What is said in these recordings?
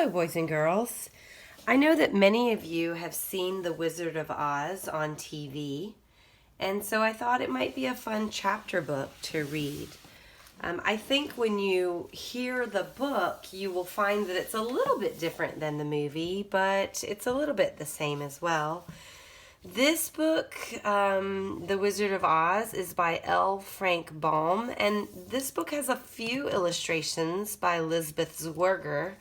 Hello, boys and girls. I know that many of you have seen The Wizard of Oz on TV, and so I thought it might be a fun chapter book to read. I think when you hear the book, you will find that it's a little bit different than the movie, but it's a little bit the same as well. This book, The Wizard of Oz, is by L. Frank Baum, and this book has a few illustrations by Lisbeth Zwerger,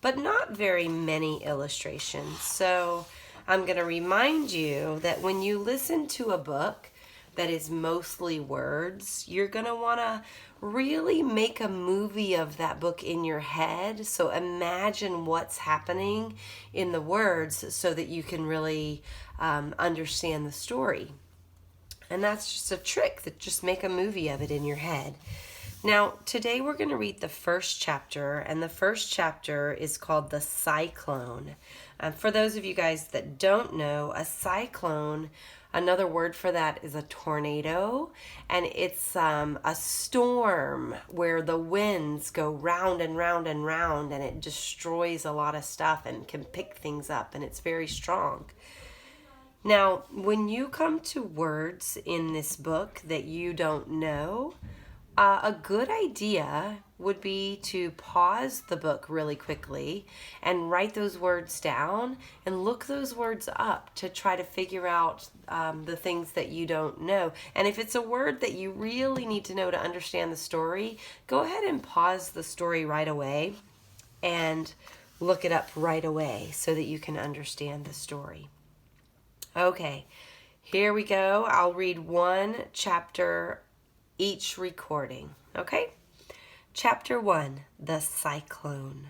but not very many illustrations. So I'm going to remind you that when you listen to a book that is mostly words, you're going to want to really make a movie of that book in your head. So imagine what's happening in the words so that you can really understand the story. And that's just a trick, that just make a movie of it in your head. Now, today we're going to read the first chapter, and the first chapter is called The Cyclone. For those of you guys that don't know, a cyclone, another word for that is a tornado, and it's a storm where the winds go round and round and round, and it destroys a lot of stuff and can pick things up, and it's very strong. Now, when you come to words in this book that you don't know, a good idea would be to pause the book really quickly and write those words down and look those words up to try to figure out the things that you don't know. And if it's a word that you really need to know to understand the story, go ahead and pause the story right away and look it up right away so that you can understand the story. Okay, here we go. I'll read one chapter each recording, okay? Chapter 1, The Cyclone.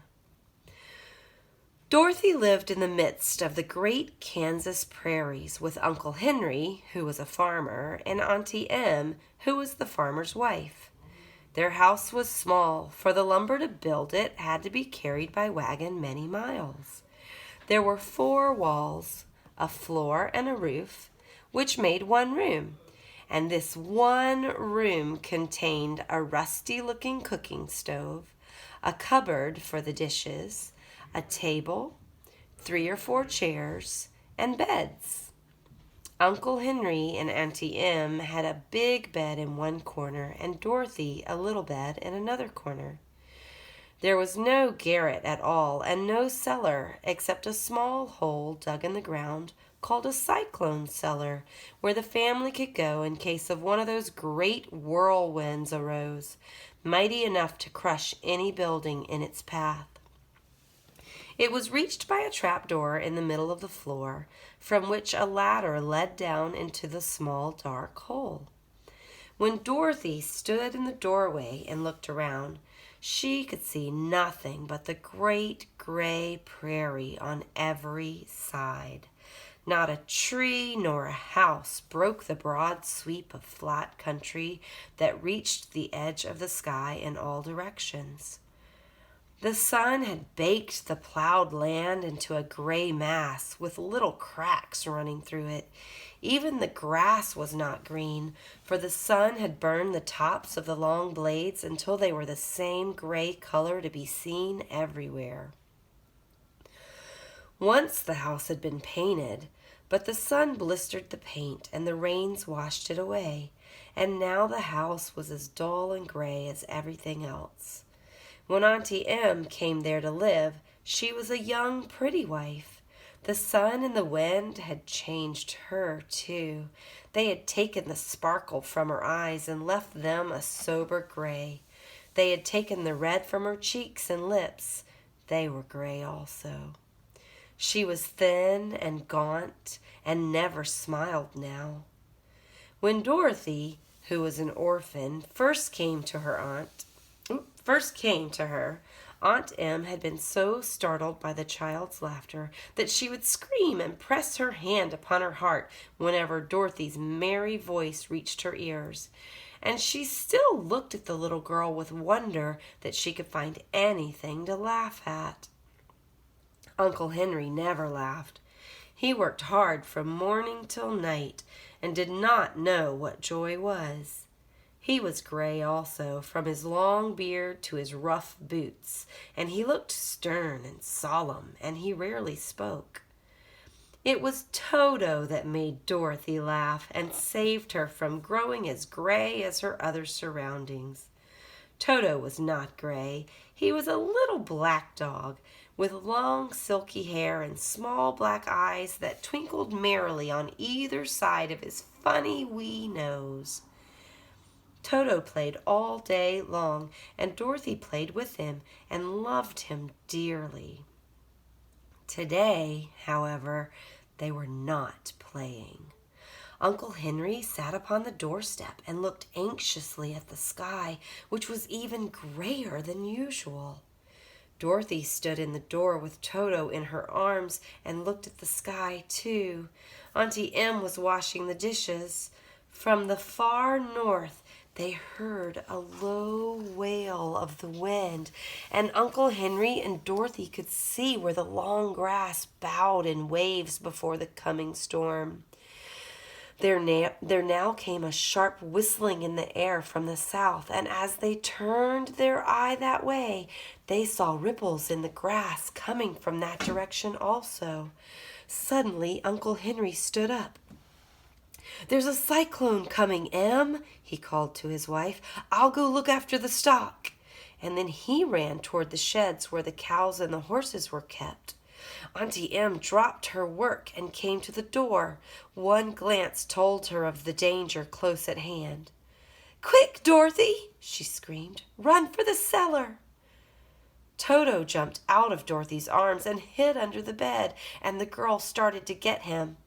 Dorothy lived in the midst of the great Kansas prairies with Uncle Henry, who was a farmer, and Auntie Em, who was the farmer's wife. Their house was small, for the lumber to build it had to be carried by wagon many miles. There were 4 walls, a floor, and a roof, which made one room. And this one room contained a rusty-looking cooking stove, a cupboard for the dishes, a table, 3 or 4 chairs, and beds. Uncle Henry and Auntie Em had a big bed in one corner, and Dorothy a little bed in another corner. There was no garret at all, and no cellar, except a small hole dug in the ground called a cyclone cellar, where the family could go in case of one of those great whirlwinds arose, mighty enough to crush any building in its path. It was reached by a trapdoor in the middle of the floor, from which a ladder led down into the small dark hole. When Dorothy stood in the doorway and looked around, she could see nothing but the great gray prairie on every side. Not a tree nor a house broke the broad sweep of flat country that reached the edge of the sky in all directions. The sun had baked the plowed land into a gray mass with little cracks running through it. Even the grass was not green, for the sun had burned the tops of the long blades until they were the same gray color to be seen everywhere. Once the house had been painted, but the sun blistered the paint and the rains washed it away, and now the house was as dull and gray as everything else. When Auntie Em came there to live, she was a young, pretty wife. The sun and the wind had changed her, too. They had taken the sparkle from her eyes and left them a sober gray. They had taken the red from her cheeks and lips. They were gray also. She was thin and gaunt and never smiled now. When Dorothy, who was an orphan, first came to her, Aunt Em had been so startled by the child's laughter that she would scream and press her hand upon her heart whenever Dorothy's merry voice reached her ears. And she still looked at the little girl with wonder that she could find anything to laugh at. Uncle Henry never laughed. He worked hard from morning till night and did not know what joy was. He was gray also, from his long beard to his rough boots, and he looked stern and solemn, and he rarely spoke. It was Toto that made Dorothy laugh and saved her from growing as gray as her other surroundings. Toto was not gray. He was a little black dog with long silky hair and small black eyes that twinkled merrily on either side of his funny wee nose. Toto played all day long, and Dorothy played with him and loved him dearly. Today, however, they were not playing. Uncle Henry sat upon the doorstep and looked anxiously at the sky, which was even grayer than usual. Dorothy stood in the door with Toto in her arms and looked at the sky, too. Auntie Em was washing the dishes. From the far north, they heard a low wail of the wind, and Uncle Henry and Dorothy could see where the long grass bowed in waves before the coming storm. There now came a sharp whistling in the air from the south, and as they turned their eye that way, they saw ripples in the grass coming from that direction also. Suddenly, Uncle Henry stood up. "There's a cyclone coming, Em," he called to his wife. "I'll go look after the stock." And then he ran toward the sheds where the cows and the horses were kept. Auntie Em dropped her work and came to the door. One glance told her of the danger close at hand. "Quick, Dorothy!" she screamed. "Run for the cellar!" Toto jumped out of Dorothy's arms and hid under the bed, and the girl started to get him.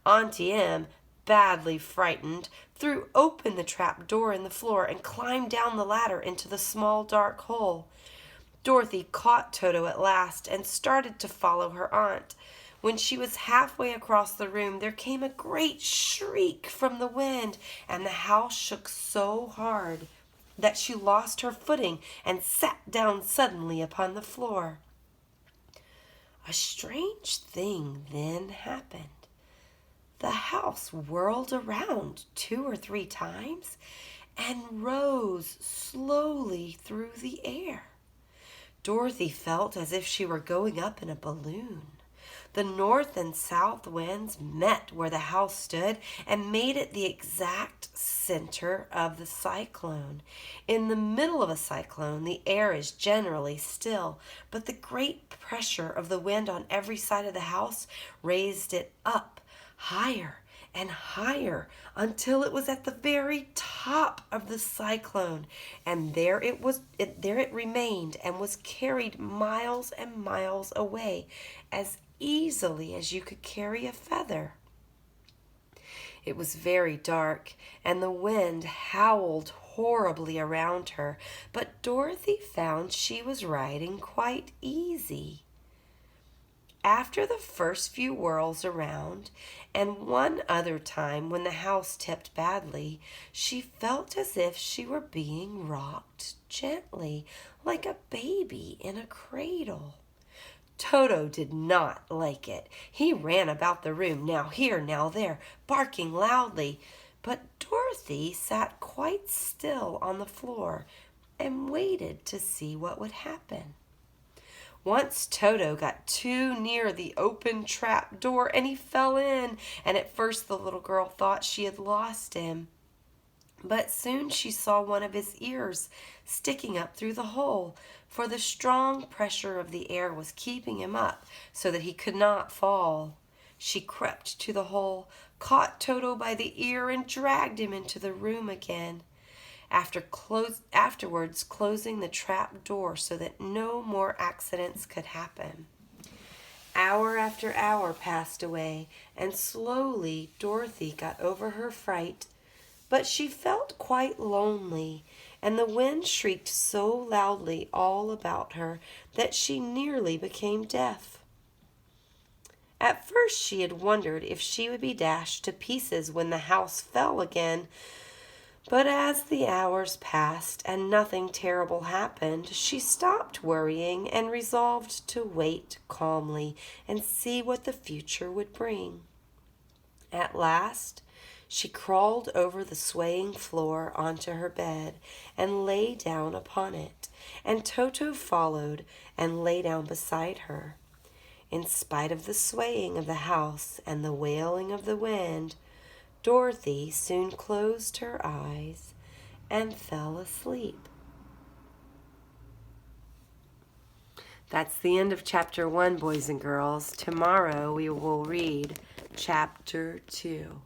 Auntie Em, badly frightened, threw open the trap door in the floor and climbed down the ladder into the small dark hole. Dorothy caught Toto at last and started to follow her aunt. When she was halfway across the room, there came a great shriek from the wind, and the house shook so hard that she lost her footing and sat down suddenly upon the floor. A strange thing then happened. The house whirled around 2 or 3 times and rose slowly through the air. Dorothy felt as if she were going up in a balloon. The north and south winds met where the house stood and made it the exact center of the cyclone. In the middle of a cyclone, the air is generally still, but the great pressure of the wind on every side of the house raised it up higher and higher until it was at the very top of the cyclone, and there it remained and was carried miles and miles away as easily as you could carry a feather. It was very dark, and the wind howled horribly around her, but Dorothy found she was riding quite easy. After the first few whirls around, and one other time when the house tipped badly, she felt as if she were being rocked gently, like a baby in a cradle. Toto did not like it. He ran about the room, now here, now there, barking loudly. But Dorothy sat quite still on the floor and waited to see what would happen. Once Toto got too near the open trap door and he fell in, and at first the little girl thought she had lost him. But soon she saw one of his ears sticking up through the hole, for the strong pressure of the air was keeping him up so that he could not fall. She crept to the hole, caught Toto by the ear, and dragged him into the room again. Afterwards closing the trap door so that no more accidents could happen. Hour after hour passed away, and slowly Dorothy got over her fright, but she felt quite lonely, and the wind shrieked so loudly all about her that she nearly became deaf. At first she had wondered if she would be dashed to pieces when the house fell again, but as the hours passed and nothing terrible happened, she stopped worrying and resolved to wait calmly and see what the future would bring. At last, She crawled over the swaying floor onto her bed and lay down upon it, and Toto followed and lay down beside her. In spite of the swaying of the house and the wailing of the wind, Dorothy soon closed her eyes and fell asleep. That's the end of chapter 1, boys and girls. Tomorrow we will read chapter 2.